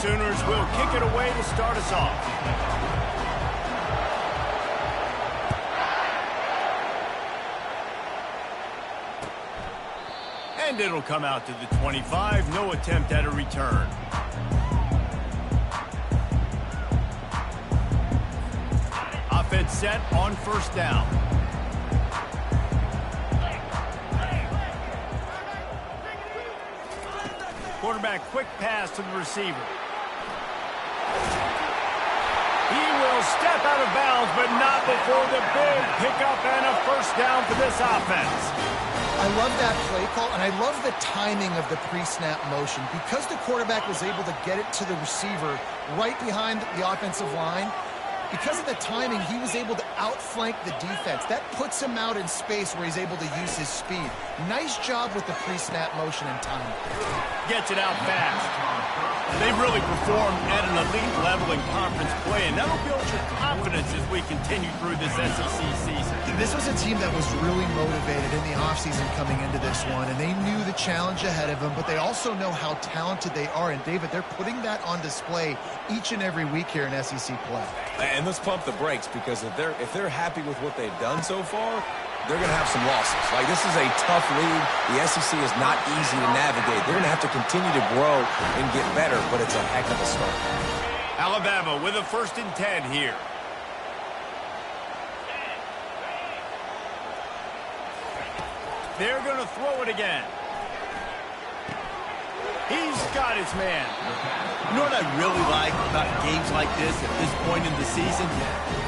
Sooners will kick it away to start us off. And it'll come out to the 25. No attempt at a return. Offense set on first down. Quarterback quick pass to the receiver. He will step out of bounds, but not before the big pickup and a first down for this offense. I love that play call, and I love the timing of the pre-snap motion. Because the quarterback was able to get it to the receiver right behind the offensive line, because of the timing, he was able to outflank the defense. That puts him out in space where he's able to use his speed. Nice job with the pre-snap motion and timing. Gets it out fast. They really performed at an elite level in conference play, and that'll build your confidence as we continue through this SEC season. This was a team that was really motivated in the offseason coming into this one, and they knew the challenge ahead of them, but they also know how talented they are. And, David, they're putting that on display each and every week here in SEC play. And let's pump the brakes, because if they're happy with what they've done so far, they're going to have some losses. Like, this is a tough league. The SEC is not easy to navigate. They're going to have to continue to grow and get better, but it's a heck of a start. Alabama with a 1st and 10 here. They're going to throw it again. He's got his man. You know what I really like about games like this at this point in the season?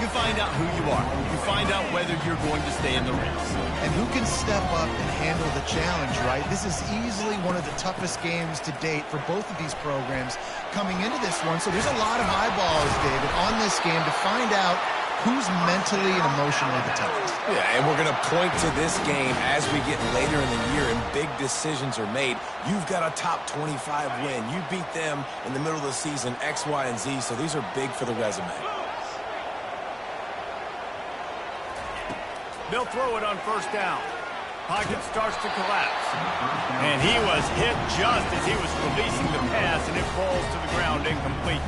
You find out who you are. You find out whether you're going to stay in the race. And who can step up and handle the challenge, right? This is easily one of the toughest games to date for both of these programs coming into this one. So there's a lot of eyeballs, David, on this game to find out who's mentally and emotionally the toughest. Yeah, and we're going to point to this game as we get later in the year and big decisions are made. You've got a top 25 win. You beat them in the middle of the season, X, Y, and Z, so these are big for the resume. They'll throw it on first down. Pocket starts to collapse. And he was hit just as he was releasing the pass, and it falls to the ground incomplete.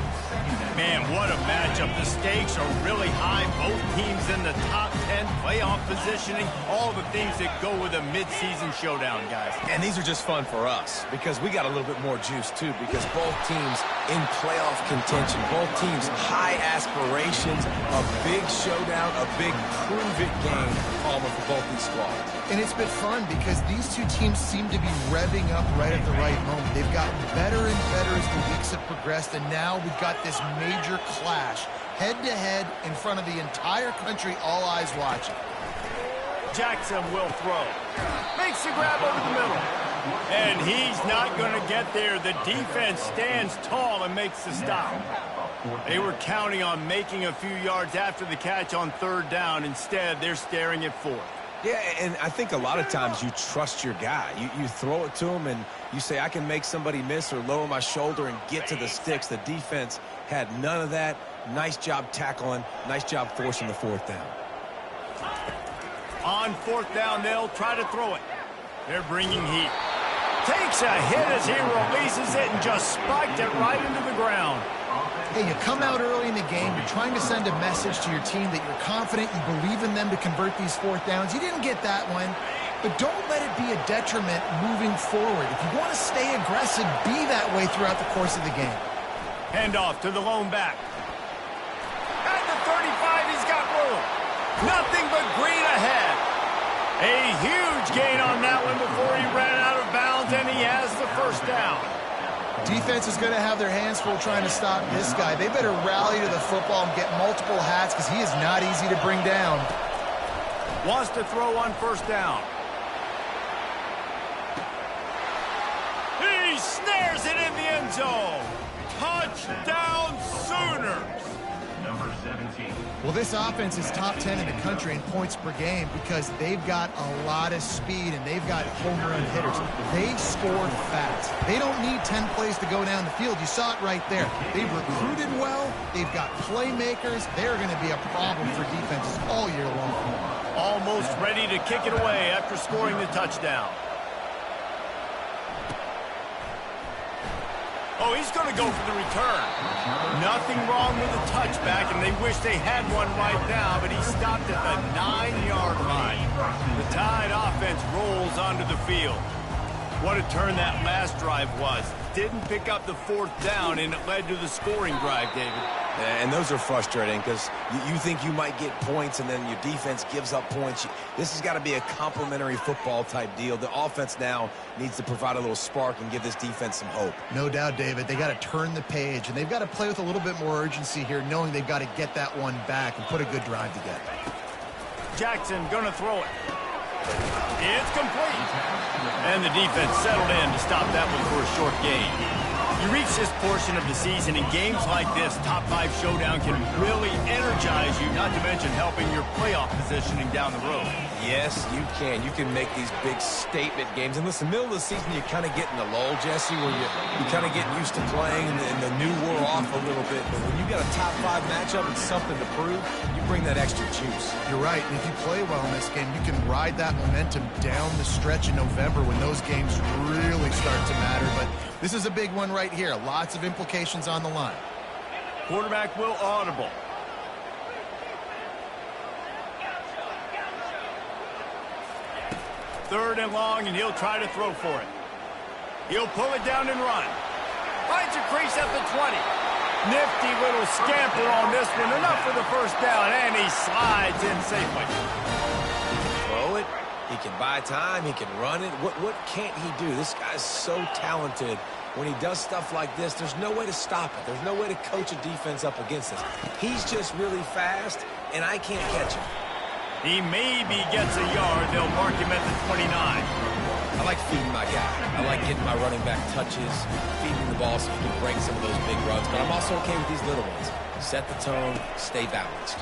Man, what a matchup. The stakes are really high. Both teams in the top 10, playoff positioning, all the things that go with a midseason showdown, guys. And these are just fun for us because we got a little bit more juice, too, because both teams in playoff contention, both teams high aspirations, a big showdown, a big prove-it game, Palmer, for both these squads. And it's been fun because these two teams seem to be revving up right at the right moment. They've gotten better and better as the weeks have progressed, and now we've got this major clash, head-to-head in front of the entire country, all eyes watching. Jackson will throw. Makes the grab over the middle. And he's not going to get there. The defense stands tall and makes the stop. They were counting on making a few yards after the catch on 3rd down. Instead, they're staring at 4th. Yeah, and I think a lot of times you trust your guy. You throw it to him and you say, I can make somebody miss or lower my shoulder and get to the sticks. The defense had none of that. Nice job tackling. Nice job forcing the 4th down. On 4th down, they'll try to throw it. They're bringing heat. Takes a hit as he releases it and just spiked it right into the ground. Hey, you come out early in the game, you're trying to send a message to your team that you're confident, you believe in them to convert these 4th downs. You didn't get that one, but don't let it be a detriment moving forward. If you want to stay aggressive, be that way throughout the course of the game. Hand off to the lone back. At the 35, he's got room. Nothing but green ahead. A huge gain on that one before he ran out of bounds, and he has the 1st down. Defense is going to have their hands full trying to stop this guy. They better rally to the football and get multiple hats because he is not easy to bring down. Wants to throw on 1st down. He snares it in the end zone. Touchdown, Sooners. Number 17. Well, this offense is top 10 in the country in points per game because they've got a lot of speed and they've got home run hitters. They scored fast. They don't need 10 plays to go down the field. You saw it right there. They've recruited well. They've got playmakers. They're going to be a problem for defenses all year long. Almost ready to kick it away after scoring the touchdown. Oh, he's going to go for the return. Nothing wrong with the touchback, and they wish they had one right now, but he stopped at the 9-yard line. The Tide offense rolls onto the field. What a turn that last drive was. Didn't pick up the 4th down, and it led to the scoring drive, David. And those are frustrating because you think you might get points and then your defense gives up points. This has got to be a complimentary football type deal. The offense now needs to provide a little spark and give this defense some hope. No doubt, David. They got to turn the page, and they've got to play with a little bit more urgency here, knowing they've got to get that one back and put a good drive together. Jackson going to throw it. It's complete. And the defense settled in to stop that one for a short gain. You reach this portion of the season, in games like this, top 5 showdown can really energize you, not to mention helping your playoff positioning down the road. Yes, you can. You can make these big statement games. And listen, middle of the season, you kind of get in the lull, Jesse, where you kind of get used to playing and the new wore off a little bit. But when you got a top 5 matchup and something to prove, you bring that extra juice. You're right. And if you play well in this game, you can ride that momentum down the stretch in November when those games really start to matter. But this is a big one right here. Lots of implications on the line. Quarterback will audible. Third and long, and he'll try to throw for it. He'll pull it down and run. Finds a crease at the 20. Nifty little scamper on this one. Enough for the first down, and he slides in safely. Throw it. He can buy time. He can run it. What can't he do? This guy's so talented. When he does stuff like this, there's no way to stop it. There's no way to coach a defense up against this. He's just really fast, and I can't catch him. He maybe gets a yard. They'll mark him at the 29. I like feeding my guy. I like getting my running back touches, feeding the ball so he can break some of those big runs. But I'm also okay with these little ones. Set the tone, stay balanced.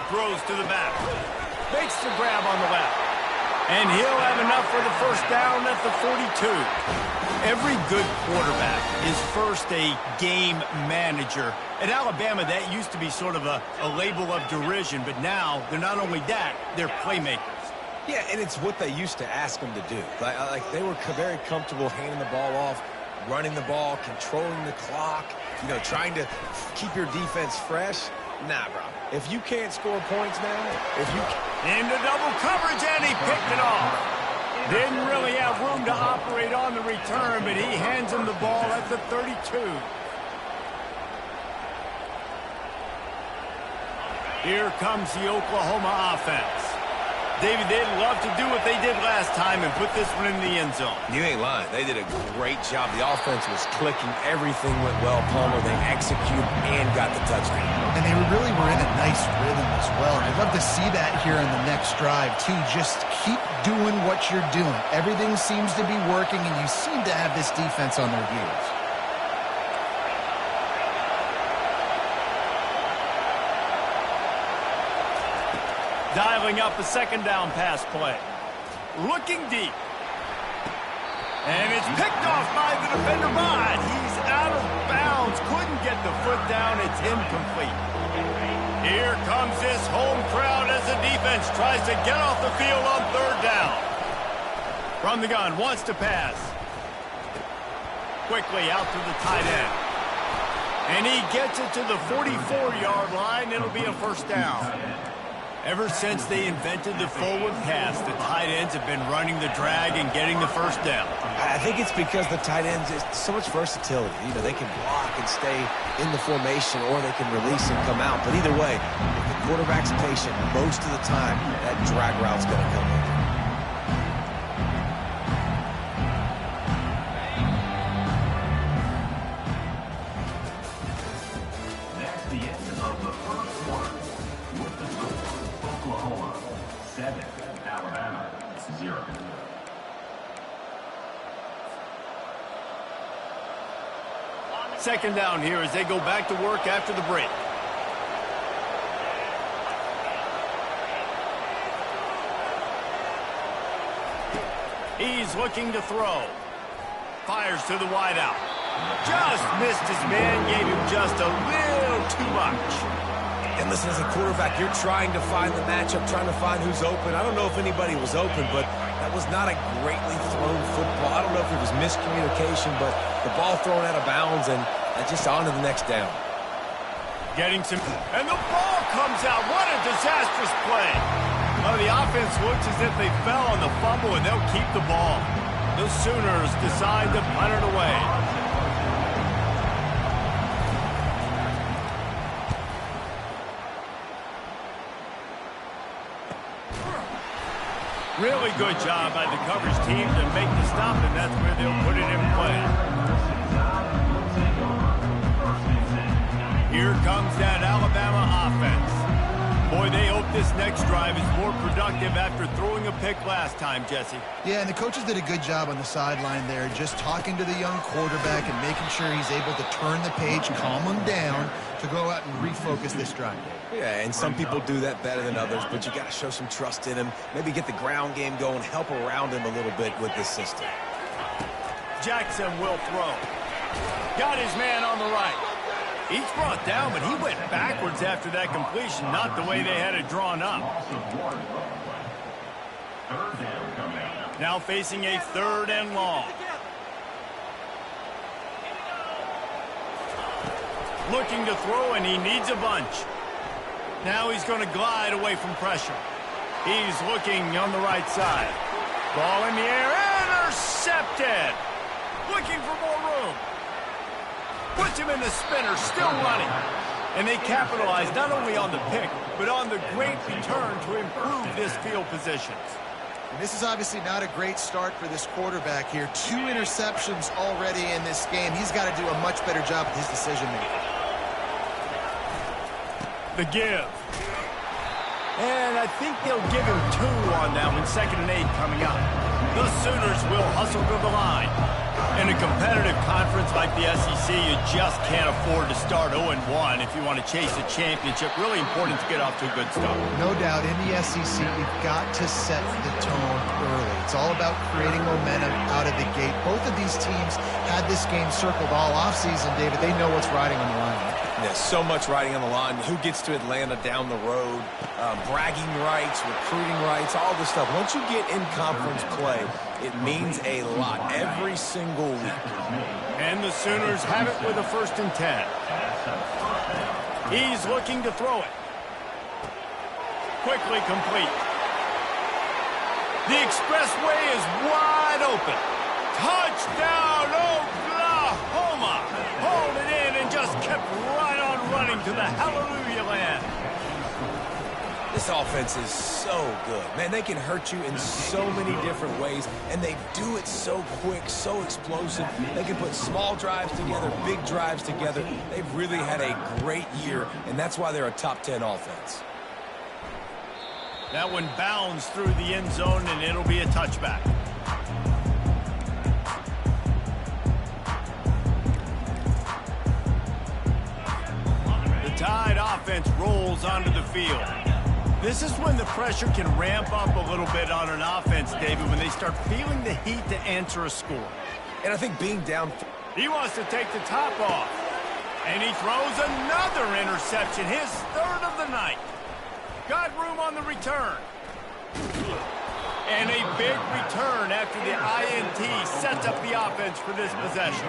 Throws to the back. Makes the grab on the left. And he'll have enough for the first down at the 42. Every good quarterback is first a game manager. At Alabama, that used to be sort of a label of derision, but now they're not only that, they're playmakers. Yeah, and it's what they used to ask them to do. Like they were very comfortable handing the ball off, running the ball, controlling the clock, trying to keep your defense fresh. Nah, bro. If you can't score points now, into double coverage, and he picked it off. Didn't really have room to operate on the return, but he hands him the ball at the 32. Here comes the Oklahoma offense. David, they'd love to do what they did last time and put this one in the end zone. You ain't lying. They did a great job. The offense was clicking. Everything went well. Palmer, they executed and got the touchdown. And they really were in a nice rhythm as well. And I'd love to see that here in the next drive, too. Just keep doing what you're doing. Everything seems to be working, and you seem to have this defense on their heels. Dialing up a second down pass play. Looking deep. And it's picked off by the defender, but he's out of bounds. Couldn't get the foot down. It's incomplete. Here comes this home crowd as the defense tries to get off the field on third down. From the gun, wants to pass. Quickly out to the tight end. And he gets it to the 44-yard line. It'll be a first down. Ever since they invented the forward pass, the tight ends have been running the drag and getting the first down. I think it's because the tight ends is so much versatility. They can block and stay in the formation, or they can release and come out. But either way, if the quarterback's patient, most of the time, that drag route's going to come in. That's the end of the first quarter. With the score, Oklahoma 7, Alabama 0. Second down here as they go back to work after the break. He's looking to throw. Fires to the wideout. Just missed his man, gave him just a little too much. And listen, as a quarterback, you're trying to find the matchup, trying to find who's open. I don't know if anybody was open, but that was not a greatly thrown football. I don't know if it was miscommunication, but the ball thrown out of bounds and just on to the next down. Getting some, and the ball comes out. What a disastrous play. Oh, the offense looks as if they fell on the fumble, and they'll keep the ball. The Sooners decide to punt it away. Really good job by the coverage team to make the stop, and that's where they'll put it in play. Here comes that Alabama offense. Boy, they hope this next drive is more productive after throwing a pick last time, Jesse. Yeah, and the coaches did a good job on the sideline there, just talking to the young quarterback and making sure he's able to turn the page, calm him down to go out and refocus this drive. Yeah, and some people do that better than others, but you got to show some trust in him. Maybe get the ground game going, help around him a little bit with this system. Jackson will throw. Got his man on the right. He's brought down, but he went backwards after that completion, not the way they had it drawn up. Now facing a 3rd and long. Looking to throw, and he needs a bunch. Now he's going to glide away from pressure. He's looking on the right side. Ball in the air, intercepted. Looking for more room. Puts him in the spinner, still running. And they capitalize not only on the pick, but on the great return to improve this field positions. And this is obviously not a great start for this quarterback here. 2 interceptions already in this game. He's got to do a much better job with his decision-making. The give. And I think they'll give him 2 on that one, 2nd and 8 coming up. The Sooners will hustle to the line. In a competitive conference like the SEC, you just can't afford to start 0-1 if you want to chase a championship. Really important to get off to a good start. No doubt, in the SEC, you've got to set the tone early. It's all about creating momentum out of the gate. Both of these teams had this game circled all offseason, David. They know what's riding on the line. Yeah, so much riding on the line. Who gets to Atlanta down the road, bragging rights, recruiting rights, all this stuff. Once you get in conference play, it means a lot every single week. And the Sooners have it with a 1st and 10. He's looking to throw it. Quickly complete. The expressway is wide open. Touchdown, Oklahoma! Hauled it in and just kept right on running to the hallelujah land. This offense is so good. Man, they can hurt you in so many different ways, and they do it so quick, so explosive. They can put small drives together, big drives together. They've really had a great year, and that's why they're a top 10 offense. That one bounds through the end zone, and it'll be a touchback. The Tide offense rolls onto the field. This is when the pressure can ramp up a little bit on an offense, David, when they start feeling the heat to answer a score. And I think being down... He wants to take the top off. And he throws another interception, his 3rd of the night. Got room on the return. And a big return after the INT sets up the offense for this possession.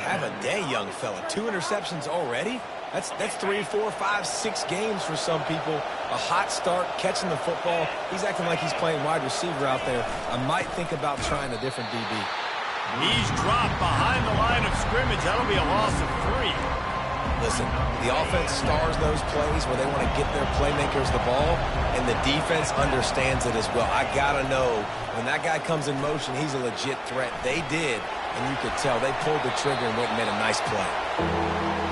Have a day, young fella. 2 interceptions already? That's 3, 4, 5, 6 games for some people. A hot start, catching the football. He's acting like he's playing wide receiver out there. I might think about trying a different DB. He's dropped behind the line of scrimmage. That'll be a loss of 3. Listen, the offense stars those plays where they want to get their playmakers the ball, and the defense understands it as well. I got to know, when that guy comes in motion, he's a legit threat. They did, and you could tell they pulled the trigger and went and made a nice play.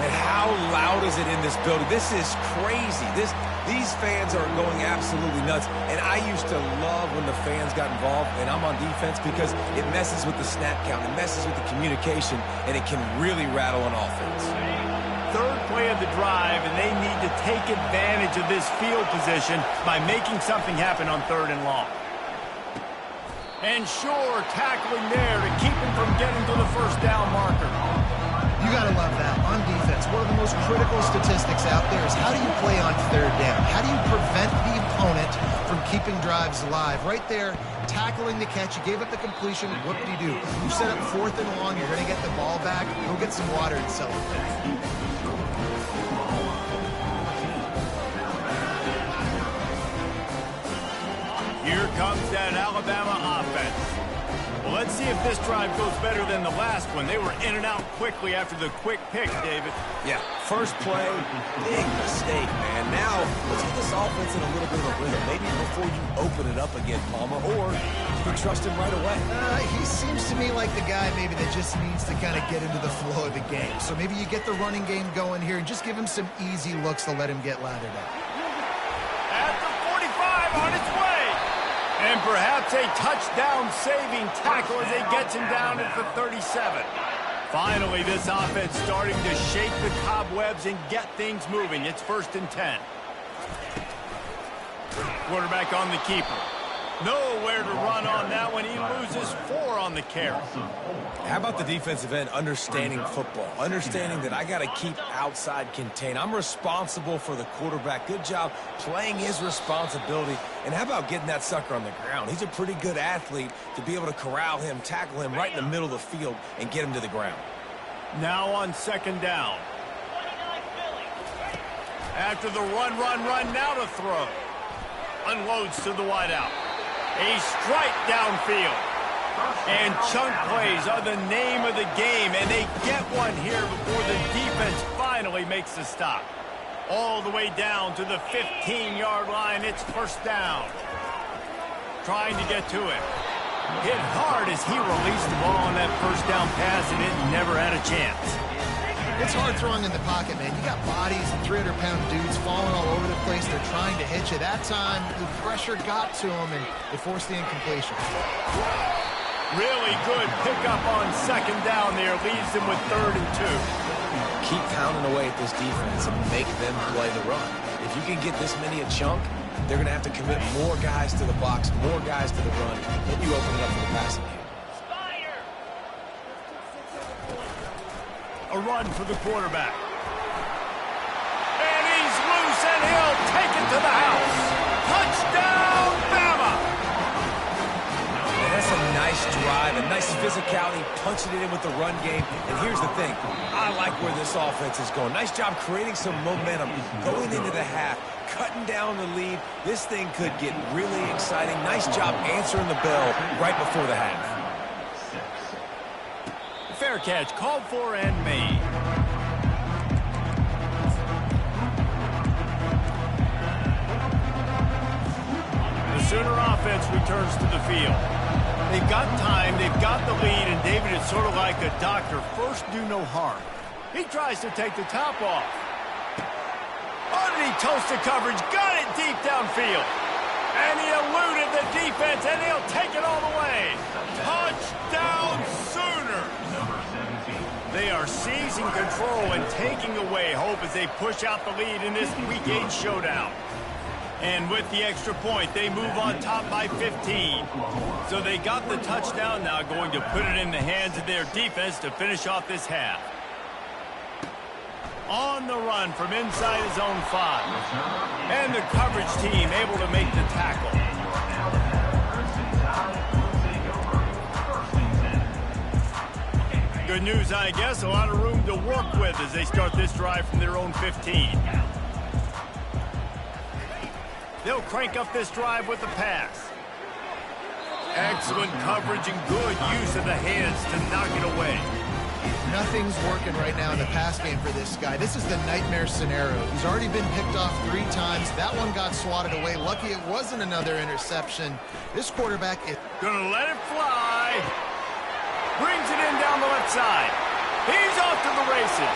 Man, how loud is it in this building? This is crazy. These fans are going absolutely nuts. And I used to love when the fans got involved, and I'm on defense, because it messes with the snap count. It messes with the communication, and it can really rattle an offense. 3rd play of the drive, and they need to take advantage of this field position by making something happen on 3rd and long. And Shore tackling there to keep him from getting to the 1st down marker. You got to love that. On defense, one of the most critical statistics out there is how do you play on third down? How do you prevent the opponent from keeping drives alive? Right there, tackling the catch. You gave up the completion. What did you do? You set up 4th and long. You're going to get the ball back. Go get some water and celebrate. Here comes that Alabama offense. Well, let's see if this drive goes better than the last one. They were in and out quickly after the quick pick, David. Yeah, first play, big mistake, man. Now, let's get this offense in a little bit of a rhythm. Maybe before you open it up again, Palmer, or you can trust him right away. He seems to me like the guy maybe that just needs to kind of get into the flow of the game. So maybe you get the running game going here and just give him some easy looks to let him get lathered up. At the 45 on its way. And perhaps a touchdown-saving tackle as they get him down at the 37. Finally, this offense starting to shake the cobwebs and get things moving. It's 1st and 10. Quarterback on the keeper. Nowhere to run on that one. He loses 4 on the carry. How about the defensive end understanding football? Understanding that I got to keep outside contain. I'm responsible for the quarterback. Good job playing his responsibility. And how about getting that sucker on the ground? He's a pretty good athlete to be able to corral him, tackle him right in the middle of the field and get him to the ground. Now on 2nd down. After the run, now to throw. Unloads to the wideout. A strike downfield. And chunk plays are the name of the game, and they get one here before the defense finally makes the stop. All the way down to the 15-yard line. It's 1st down. Trying to get to it. Hit hard as he released the ball on that 1st down pass, and it never had a chance. It's hard throwing in the pocket, man. You got bodies and 300-pound dudes falling all over the place. They're trying to hit you. That time, the pressure got to him, and it forced the incompletion. Really good pickup on 2nd down there. Leaves them with 3rd and 2. Keep pounding away at this defense and make them play the run. If you can get this many a chunk, they're going to have to commit more guys to the box, more guys to the run, then you open it up for the passing game. A run for the quarterback. And he's loose, and he'll take it to the house. Touchdown, Bama! And that's a nice drive, a nice physicality, punching it in with the run game. And here's the thing. I like where this offense is going. Nice job creating some momentum, going into the half, cutting down the lead. This thing could get really exciting. Nice job answering the bell right before the half. Fair catch, called for and made. The Sooner offense returns to the field. They've got time, they've got the lead, and David is sort of like a doctor. First, do no harm. He tries to take the top off. Underneath toasted coverage, got it deep downfield. And he eluded the defense, and he'll take it all the way. Touchdown, Sooner! They are seizing control and taking away hope as they push out the lead in this Week 8 showdown. And with the extra point, they move on top by 15. So they got the touchdown, now going to put it in the hands of their defense to finish off this half. On the run from inside his own 5. And the coverage team able to make the tackle. Good news, I guess. A lot of room to work with as they start this drive from their own 15. They'll crank up this drive with the pass. Excellent coverage and good use of the hands to knock it away. Nothing's working right now in the pass game for this guy. This is the nightmare scenario. He's already been picked off 3 times. That one got swatted away. Lucky it wasn't another interception. This quarterback is gonna let it fly. Brings it in down the left side. He's off to the races.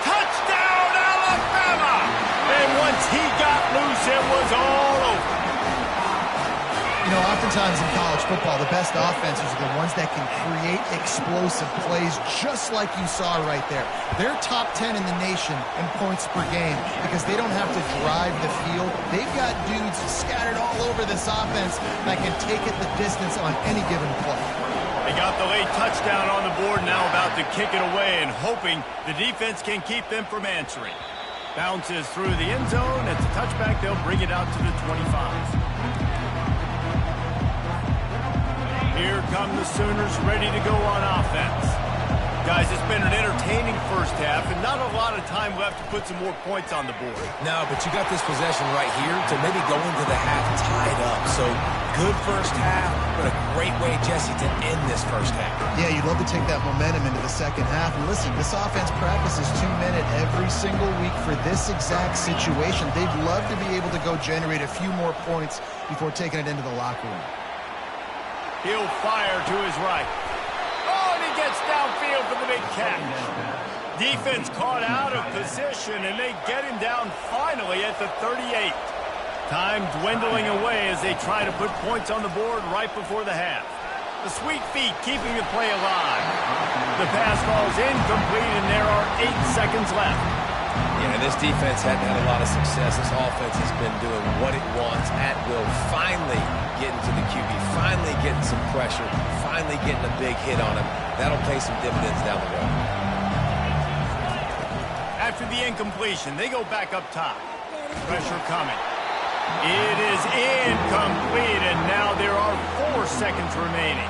Touchdown, Alabama! And once he got loose, it was all over. You know, oftentimes in college football, the best offenses are the ones that can create explosive plays just like you saw right there. They're top 10 in the nation in points per game because they don't have to drive the field. They've got dudes scattered all over this offense that can take it the distance on any given play. They got the late touchdown on the board, now about to kick it away and hoping the defense can keep them from answering. Bounces through the end zone. It's a touchback. They'll bring it out to the 25. Here come the Sooners ready to go on offense. Guys, it's been an entertaining first half and not a lot of time left to put some more points on the board. No, but you got this possession right here to maybe go into the half tied up. So good first half, but a great way, Jesse, to end this first half. Yeah, you'd love to take that momentum into the second half. And listen, this offense practices 2-minute every single week for this exact situation. They'd love to be able to go generate a few more points before taking it into the locker room. He'll fire to his right. Oh, and he gets downfield for the big catch. Defense caught out of position, and they get him down finally at the 38. Time dwindling away as they try to put points on the board right before the half. The sweet feet keeping the play alive. The pass falls incomplete, and there are 8 seconds left. Yeah, this defense hadn't had a lot of success. This offense has been doing what it wants at will. Finally getting to the QB, finally getting some pressure, finally getting a big hit on him. That'll pay some dividends down the road. After the incompletion, they go back up top. Pressure coming. It is incomplete, and now there are 4 seconds remaining.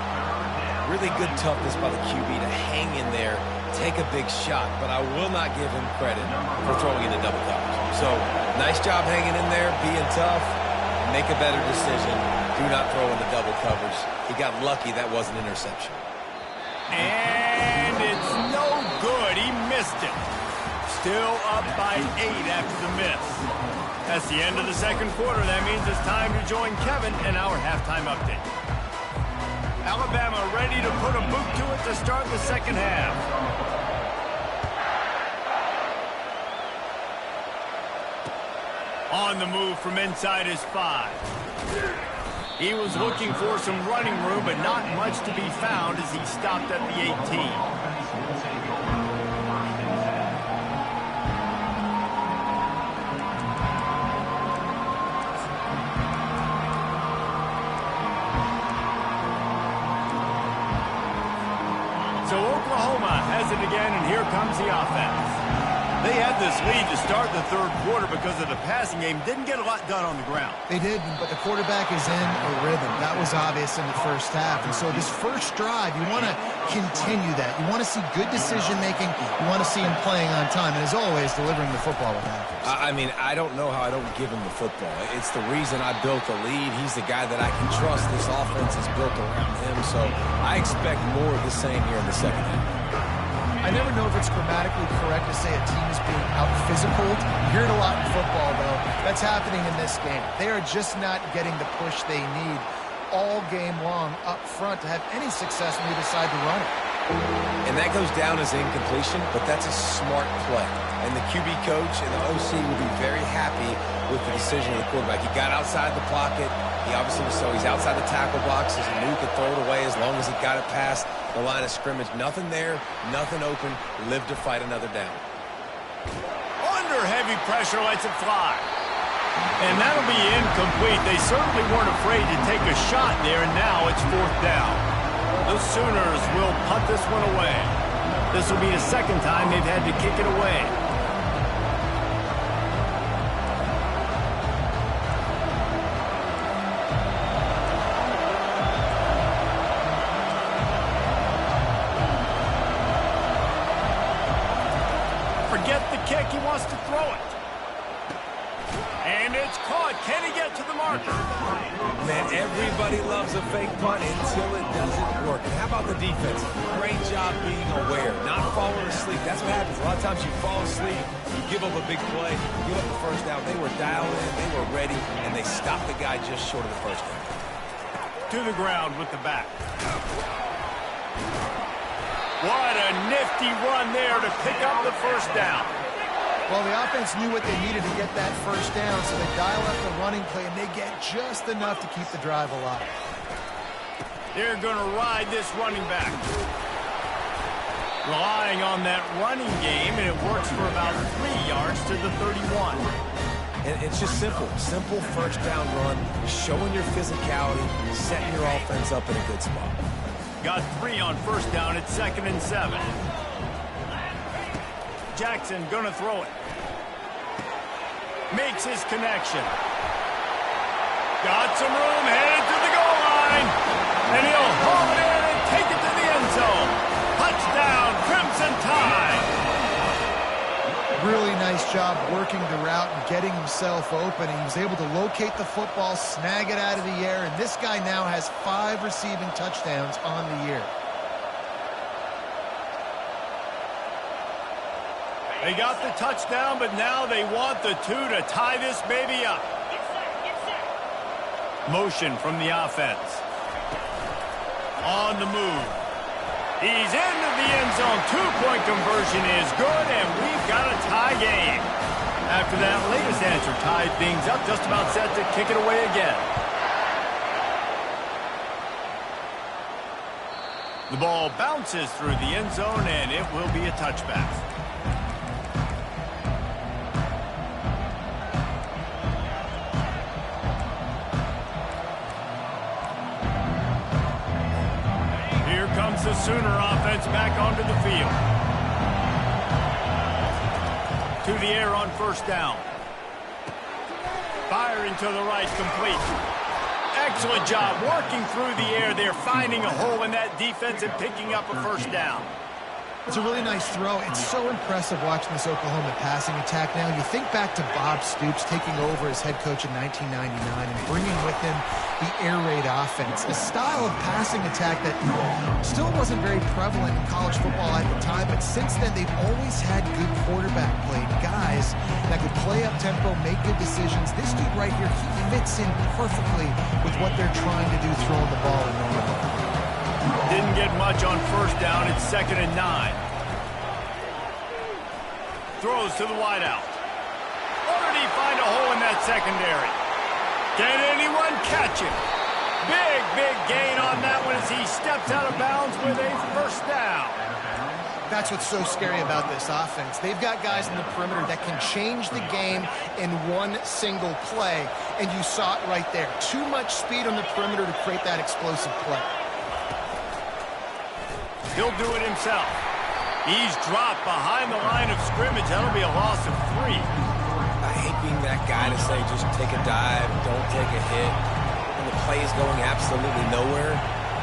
Really good toughness by the QB to hang in there, take a big shot, but I will not give him credit for throwing into double coverage. So, nice job hanging in there, being tough, make a better decision. Do not throw into double coverage. He got lucky that was an interception. And it's no good. He missed it. Still up by 8 after the miss. That's the end of the second quarter. That means it's time to join Kevin in our halftime update. Alabama ready to put a boot to it to start the second half. On the move from inside his 5. He was looking for some running room, but not much to be found as he stopped at the 18. So Oklahoma has it again, and here comes the offense. They had this lead to start the third quarter because of the passing game. Didn't get a lot done on the ground. They did, but the quarterback is in a rhythm. That was obvious in the first half. And so this first drive, you want to continue that. You want to see good decision-making. You want to see him playing on time. And as always, delivering the football with accuracy. I mean, I don't know how I don't give him the football. It's the reason I built the lead. He's the guy that I can trust. This offense is built around him. So I expect more of the same here in the second half. I never know if it's grammatically correct to say a team is being out-physicaled. You hear it a lot in football, though. That's happening in this game. They are just not getting the push they need all game long up front to have any success when they decide to run it. And that goes down as incompletion, but that's a smart play. And the QB coach and the OC will be very happy with the decision of the quarterback. He got outside the pocket. He obviously was so he's outside the tackle boxes. He knew he could throw it away as long as he got it past the line of scrimmage. Nothing there, nothing open. Live to fight another down. Under heavy pressure, lets it fly. And that'll be incomplete. They certainly weren't afraid to take a shot there, and now it's 4th down. The Sooners will punt this one away. This will be the second time they've had to kick it away. Forget the kick. He wants to throw it. And it's caught. Can he get to the marker? Man, everybody loves a fake punt until it doesn't work. And how about the defense? Great job being aware, not falling asleep. That's what happens. A lot of times you fall asleep, you give up a big play, you give up the first down. They were dialed in, they were ready, and they stopped the guy just short of the first down. To the ground with the back. What a nifty run there to pick up the first down. Well, the offense knew what they needed to get that first down, so they dial up the running play, and they get just enough to keep the drive alive. They're going to ride this running back. Relying on that running game, and it works for about 3 yards to the 31. And it's just simple first down run, showing your physicality, setting your offense up in a good spot. Got 3 on first down. It's 2nd and 7. Jackson gonna throw it. Makes his connection. Got some room, headed to the goal line. And he'll haul it in and take it to the end zone. Touchdown, Crimson Tide. Really nice job working the route and getting himself open. He was able to locate the football, snag it out of the air, and this guy now has 5 receiving touchdowns on the year. They got the touchdown, but now they want the 2 to tie this baby up. Motion from the offense. On the move. He's into the end zone. 2-point conversion is good, and we've got a tie game. After that latest answer tied things up, just about set to kick it away again. The ball bounces through the end zone, and it will be a touchback. The Sooner offense back onto the field. To the air on first down. Firing to the right, complete. Excellent job working through the air there, finding a hole in that defense and picking up a first down. It's a really nice throw. It's so impressive watching this Oklahoma passing attack now. You think back to Bob Stoops taking over as head coach in 1999 and bringing with him the air raid offense, a style of passing attack that still wasn't very prevalent in college football at the time, but since then they've always had good quarterback play, guys that could play up tempo, make good decisions. This dude right here, he fits in perfectly with what they're trying to do throwing the ball in Norman. Didn't get much on first down. It's 2nd and 9. Throws to the wideout. Or did he find a hole in that secondary? Can anyone catch him? Big gain on that one as he steps out of bounds with a first down. That's what's so scary about this offense. They've got guys in the perimeter that can change the game in one single play, and you saw it right there. Too much speed on the perimeter to create that explosive play. He'll do it himself. He's dropped behind the line of scrimmage. That'll be a loss of 3. I hate being that guy to say just take a dive, don't take a hit. When the play is going absolutely nowhere,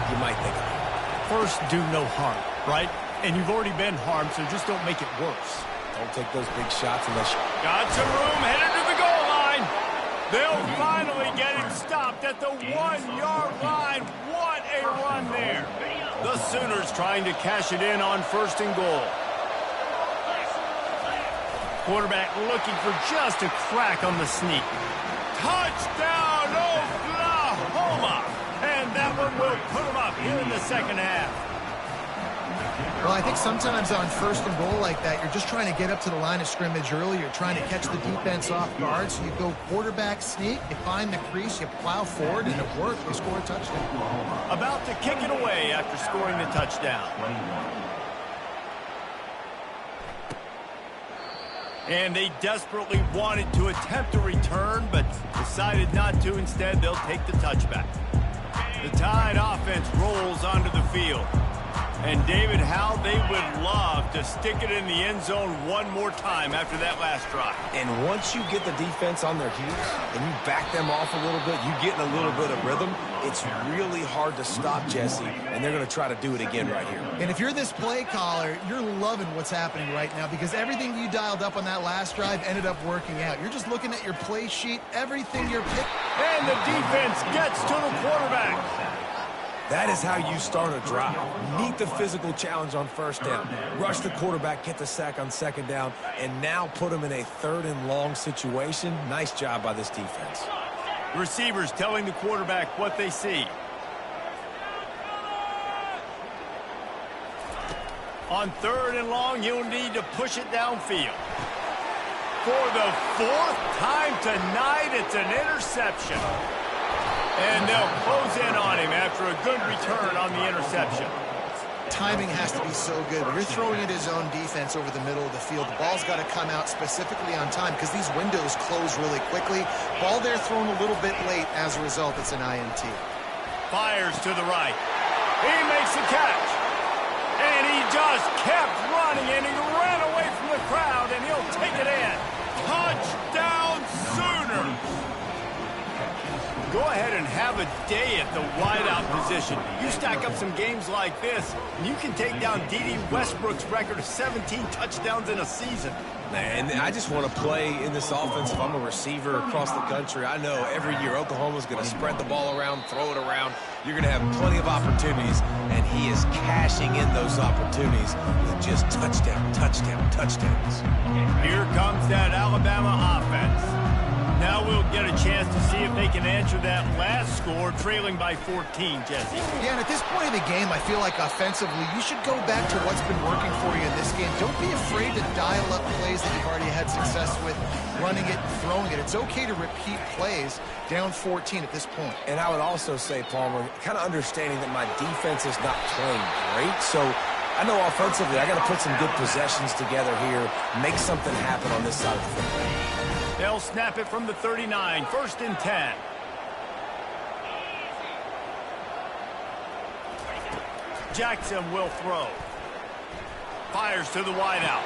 you might think of it. First, do no harm, right? And you've already been harmed, so just don't make it worse. Don't take those big shots unless you... Got some room, headed to the goal line. They'll finally get him stopped at the 1-yard line. What a run there. The Sooners trying to cash it in on 1st and goal. Quarterback looking for just a crack on the sneak. Touchdown, Oklahoma! And that one will put them up here in the second half. Well, I think sometimes on 1st and goal like that, you're just trying to get up to the line of scrimmage early. You're trying to catch the defense off guard. So you go quarterback sneak, you find the crease, you plow forward, and it works. You score a touchdown. About to kick it away after scoring the touchdown. And they desperately wanted to attempt a return, but decided not to. Instead, they'll take the touchback. The Tide offense rolls onto the field. And, David, how they would love to stick it in the end zone one more time after that last drive. And once you get the defense on their heels and you back them off a little bit, you get in a little bit of rhythm, it's really hard to stop Jesse, and they're going to try to do it again right here. And if you're this play caller, you're loving what's happening right now because everything you dialed up on that last drive ended up working out. You're just looking at your play sheet, everything you're picking. And the defense gets to the quarterback. That is how you start a drive. Meet the physical challenge on 1st down. Rush the quarterback, get the sack on 2nd down, and now put him in a 3rd and long situation. Nice job by this defense. The receivers telling the quarterback what they see. On 3rd and long, you'll need to push it downfield. For the 4th time tonight, it's an interception. And they'll close in on him after a good return on the interception. Timing has to be so good. When you're throwing at his own defense over the middle of the field, the ball's got to come out specifically on time because these windows close really quickly. Ball there thrown a little bit late. As a result, it's an INT. Fires to the right. He makes the catch. And he just kept running, and he ran away from the crowd, and he'll take it in. Touchdown Sooners! Go ahead and have a day at the wideout position. You stack up some games like this, and you can take down D.D. Westbrook's record of 17 touchdowns in a season. Man, I just want to play in this offense. If I'm a receiver across the country, I know every year Oklahoma's going to spread the ball around, throw it around. You're going to have plenty of opportunities, and he is cashing in those opportunities with just touchdowns. Here comes that Alabama offense. Now we'll get a chance to see if they can answer that last score, trailing by 14, Jesse. Yeah, and at this point in the game, I feel like offensively, you should go back to what's been working for you in this game. Don't be afraid to dial up plays that you've already had success with, running it, throwing it. It's okay to repeat plays down 14 at this point. And I would also say, Palmer, kind of understanding that my defense is not playing great, so I know offensively I got to put some good possessions together here, make something happen on this side of the football. They'll snap it from the 39, 1st and 10. Jackson will throw. Fires to the wideout.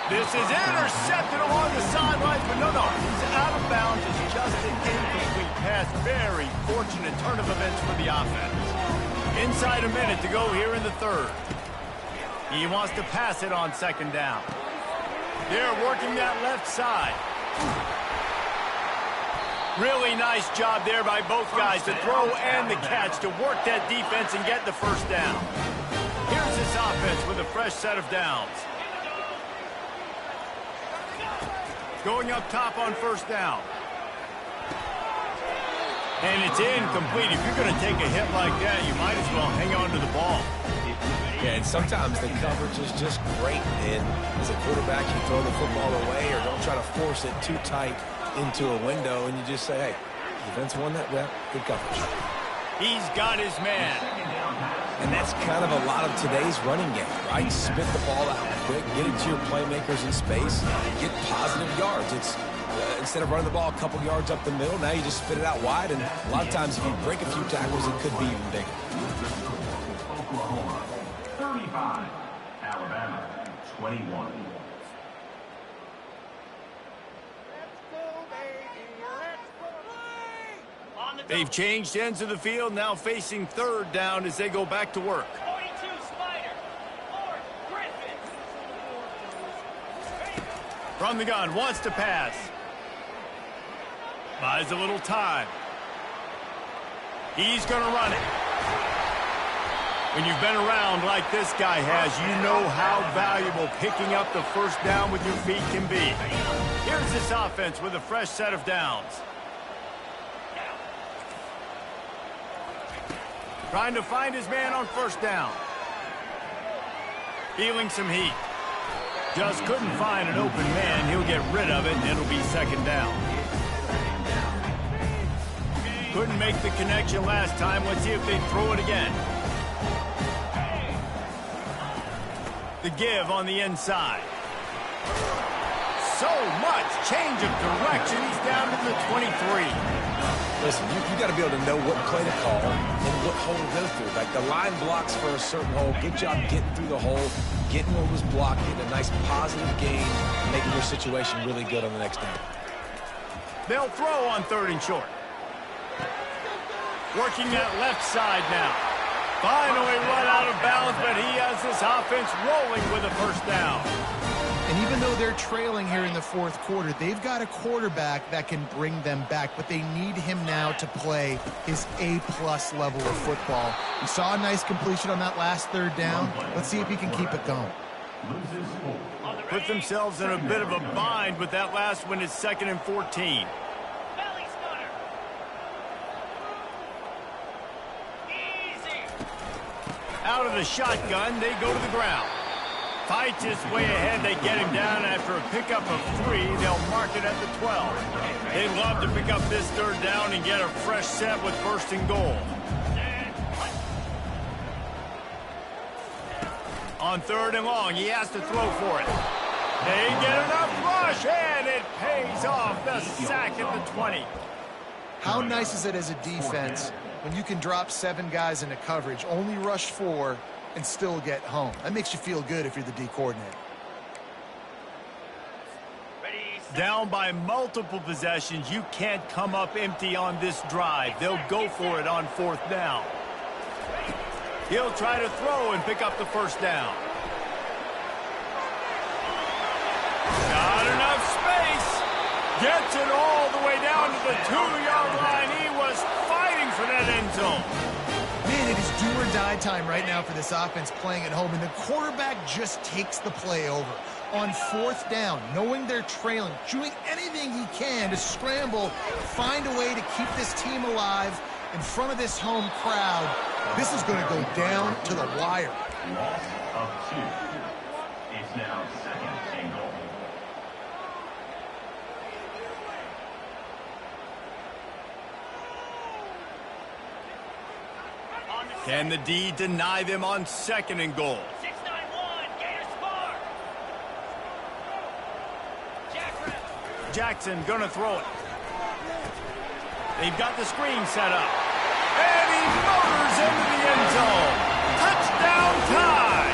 This is intercepted along the sidelines, but no, he's out of bounds. It's just an incomplete pass. Very fortunate turn of events for the offense. Inside a minute to go here in the 3rd. He wants to pass it on 2nd down. They're working that left side. Really nice job there by both guys to throw and the catch to work that defense and get the 1st down. Here's this offense with a fresh set of downs. Going up top on 1st down. And it's incomplete. If you're going to take a hit like that, you might as well hang on to the ball. Yeah, and sometimes the coverage is just great. And as a quarterback, you throw the football away or don't try to force it too tight into a window, and you just say, hey, defense won that rep, good coverage. He's got his man. And that's kind of a lot of today's running game, right? Spit the ball out quick, get it to your playmakers in space, get positive yards. It's instead of running the ball a couple yards up the middle, now you just spit it out wide, and a lot of times if you break a few tackles, it could be even bigger. Oklahoma 35, Alabama 21. They've changed ends of the field, now facing 3rd down as they go back to work. 42 Spider, 4 Griffin. From the gun, wants to pass. Buys a little time. He's going to run it. When you've been around like this guy has, you know how valuable picking up the 1st down with your feet can be. Here's this offense with a fresh set of downs. Trying to find his man on 1st down. Feeling some heat. Just couldn't find an open man. He'll get rid of it, and it'll be 2nd down. Couldn't make the connection last time. Let's see if they throw it again. The give on the inside. So much change of direction. He's down to the 23. Listen, you got to be able to know what play to call and what hole to go through. Like the line blocks for a certain hole. Good job getting through the hole, getting what was blocked, getting a nice positive gain, making your situation really good on the next down. They'll throw on 3rd and short. Working that left side now. Finally run out of bounds, but he has this offense rolling with a 1st down. And even though they're trailing here in the 4th quarter, they've got a quarterback that can bring them back, but they need him now to play his A-plus level of football. We saw a nice completion on that last 3rd down. Let's see if he can keep it going. Put themselves in a bit of a bind, but that last one is 2nd and 14. Belly stunner. Easy. Out of the shotgun, they go to the ground. Fights his way ahead. They get him down after a pickup of 3. They'll mark it at the 12. They'd love to pick up this 3rd down and get a fresh set with 1st and goal. On 3rd and long, he has to throw for it. They get enough rush, and it pays off. The sack at the 20. How nice is it as a defense when you can drop 7 guys into coverage, only rush 4, and still get home. That makes you feel good if you're the D coordinator. Down by multiple possessions, you can't come up empty on this drive. They'll go for it on 4th down. He'll try to throw and pick up the first down. Not enough space. Gets it all the way down to the 2-yard line. He was fighting for that end zone. Man, it is do or die time right now for this offense playing at home, and the quarterback just takes the play over. On 4th down, knowing they're trailing, doing anything he can to scramble, find a way to keep this team alive in front of this home crowd. This is going to go down to the wire. Loss of 2. It's now 2nd and goal. Can the D deny them on 2nd and goal? 6-9-1, Gators score. Jackson gonna throw it. They've got the screen set up. And he motors into the end zone. Touchdown tie.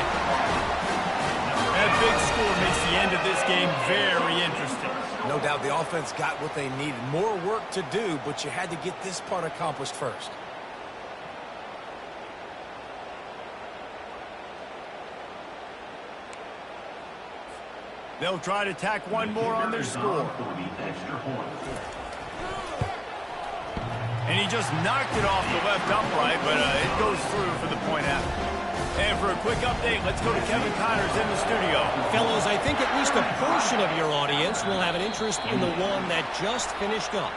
That big score makes the end of this game very interesting. No doubt the offense got what they needed. More work to do, but you had to get this part accomplished first. They'll try to tack one more on their score. And he just knocked it off the left upright, but it goes through for the point after. And for a quick update, let's go to Kevin Connors in the studio. Fellows, I think at least a portion of your audience will have an interest in the one that just finished up.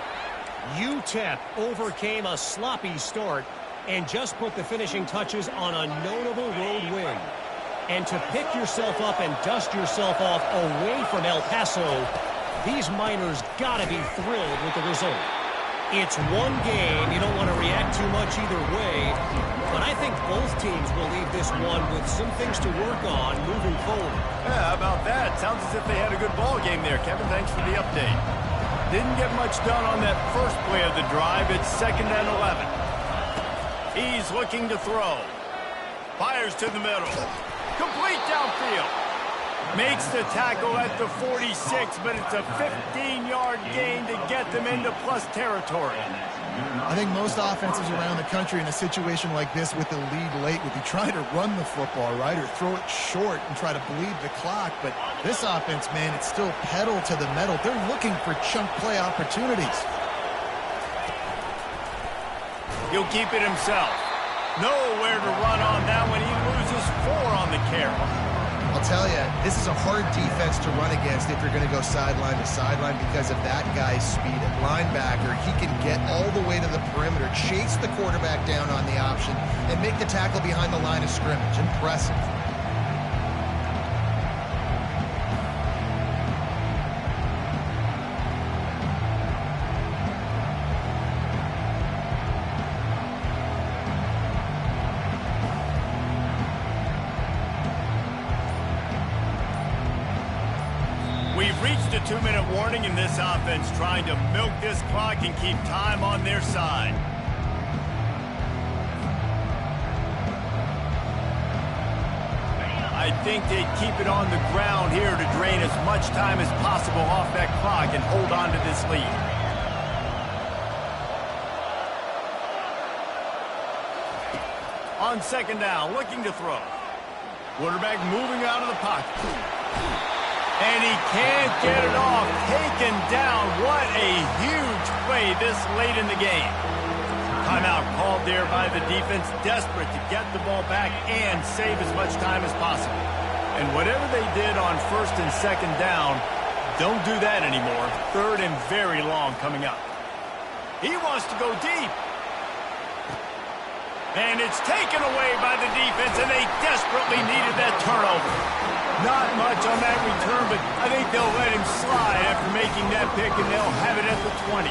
UTEP overcame a sloppy start and just put the finishing touches on a notable road win. And to pick yourself up and dust yourself off away from El Paso, these Miners gotta be thrilled with the result. It's one game. You don't want to react too much either way, but I think both teams will leave this one with some things to work on moving forward. Yeah, how about that? Sounds as if they had a good ball game there. Kevin, thanks for the update. Didn't get much done on that first play of the drive. It's 2nd and 11. He's looking to throw. Fires to the middle. Complete downfield. Makes the tackle at the 46, but it's a 15-yard gain to get them into plus territory. I think most offenses around the country in a situation like this with the lead late would be trying to run the football, right, or throw it short and try to bleed the clock. But this offense, man, it's still pedal to the metal. They're looking for chunk play opportunities. He'll keep it himself. Nowhere to run on that one. He loses 4 on the carry. I'll tell you, this is a hard defense to run against if you're going to go sideline to sideline because of that guy's speed at linebacker. He can get all the way to the perimeter, chase the quarterback down on the option, and make the tackle behind the line of scrimmage. Impressive. We've reached a 2-minute warning in this offense, trying to milk this clock and keep time on their side. I think they'd keep it on the ground here to drain as much time as possible off that clock and hold on to this lead. On 2nd down, looking to throw. Quarterback moving out of the pocket. And he can't get it off. Taken down. What a huge play this late in the game. Timeout called there by the defense, desperate to get the ball back and save as much time as possible. And whatever they did on 1st and 2nd down, don't do that anymore. 3rd and very long coming up. He wants to go deep. And it's taken away by the defense, and they desperately needed that turnover. Not much on that return, but I think they'll let him slide after making that pick, and they'll have it at the 20.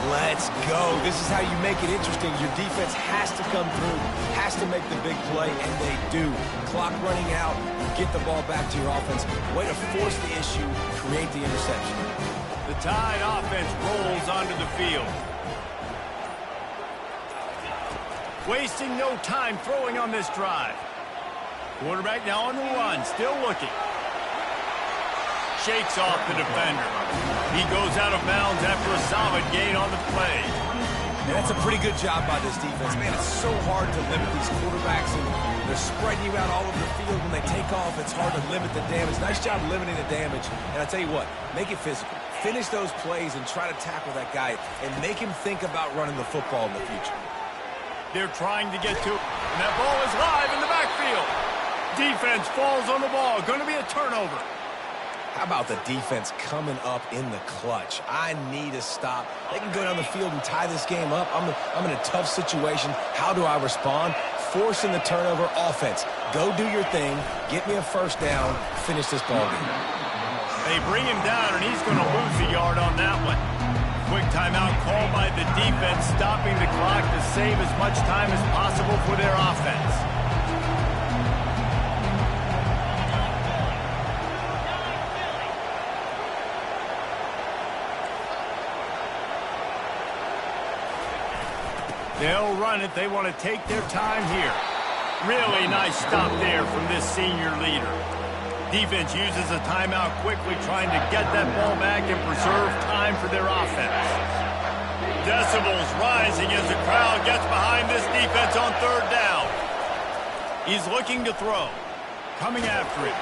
Let's go. This is how you make it interesting. Your defense has to come through, has to make the big play, and they do. Clock running out, get the ball back to your offense. Way to force the issue, create the interception. The Tide offense rolls onto the field. Wasting no time throwing on this drive. Quarterback now on the run, still looking. Shakes off the defender. He goes out of bounds after a solid gain on the play. And that's a pretty good job by this defense. Man, it's so hard to limit these quarterbacks, and they're spreading you out all over the field. When they take off, it's hard to limit the damage. Nice job limiting the damage. And I tell you what, make it physical. Finish those plays and try to tackle that guy and make him think about running the football in the future. They're trying to get to it, and that ball is live in the backfield. Defense falls on the ball. Going to be a turnover. How about the defense coming up in the clutch? I need a stop. They can go down the field and tie this game up. I'm in a tough situation. How do I respond? Forcing the turnover. Offense, go do your thing. Get me a first down. Finish this ball game. They bring him down, and he's going to lose a yard on that one. Quick timeout called by the defense, stopping the clock to save as much time as possible for their offense. They'll run it. They want to take their time here. Really nice stop there from this senior leader. Defense uses a timeout quickly, trying to get that ball back and preserve time for their offense. Decibels rising as the crowd gets behind this defense on third down. He's looking to throw. Coming after it.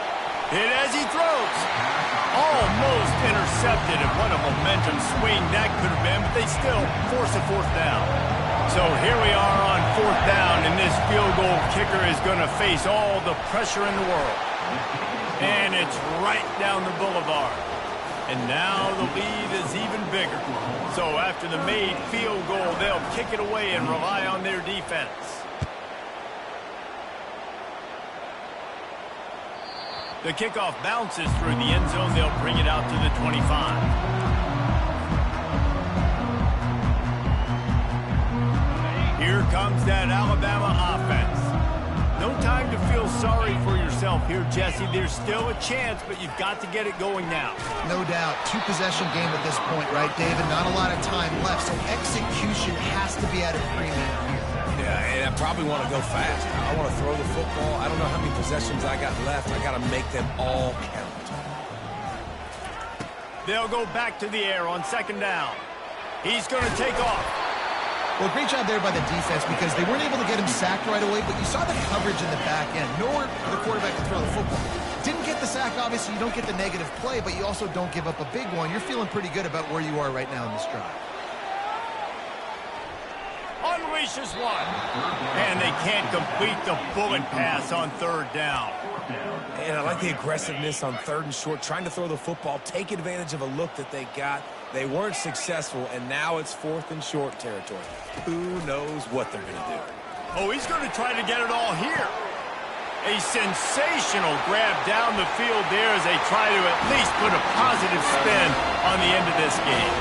And as he throws, almost intercepted. And what a momentum swing that could have been, but they still force a fourth down. So here we are on fourth down, and this field goal kicker is going to face all the pressure in the world. And it's right down the boulevard. And now the lead is even bigger. So after the made field goal, they'll kick it away and rely on their defense. The kickoff bounces through the end zone. They'll bring it out to the 25. Here comes that Alabama offense. No time to feel sorry for yourself here, Jesse. There's still a chance, but you've got to get it going now. No doubt. Two-possession game at this point, right, David? Not a lot of time left, so execution has to be at a premium here. Yeah, and I probably want to go fast. I want to throw the football. I don't know how many possessions I got left. I got to make them all count. They'll go back to the air on second down. He's going to take off. Well, great job there by the defense because they weren't able to get him sacked right away, but you saw the coverage in the back end. Nowhere for the quarterback to throw the football. Didn't get the sack, obviously. You don't get the negative play, but you also don't give up a big one. You're feeling pretty good about where you are right now in this drive. Unleashes one. And they can't complete the bullet pass on third down. And I like the aggressiveness on third and short, trying to throw the football, take advantage of a look that they got. They weren't successful, and now it's fourth and short territory. Who knows what they're going to do? Oh, he's going to try to get it all here. A sensational grab down the field there as they try to at least put a positive spin on the end of this game.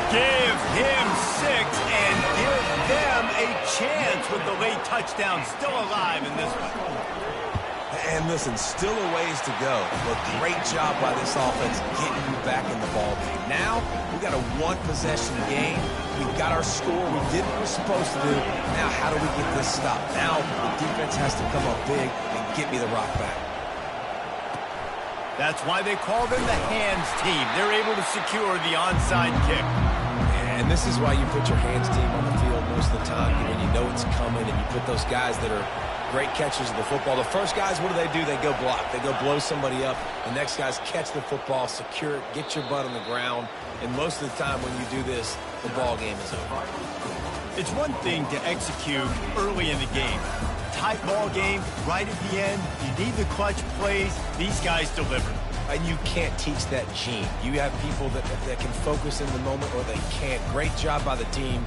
Give him 6 and give them a chance with the late touchdown still alive in this one. And listen, still a ways to go, but great job by this offense getting you back in the ball game. Now, we got a one-possession game. We've got our score. We did what we're supposed to do. Now, how do we get this stopped? Now, the defense has to come up big and get me the rock back. That's why they call them the hands team. They're able to secure the onside kick. And this is why you put your hands team on the field most of the time. When you know it's coming and you put those guys that are great catchers of the football. The first guys, what do? They go block. They go blow somebody up. The next guys catch the football, secure it, get your butt on the ground. And most of the time when you do this, the ball game is over. It's one thing to execute early in the game. Tight ball game, right at the end. You need the clutch plays. These guys deliver. And you can't teach that gene. You have people that can focus in the moment or they can't. Great job by the team.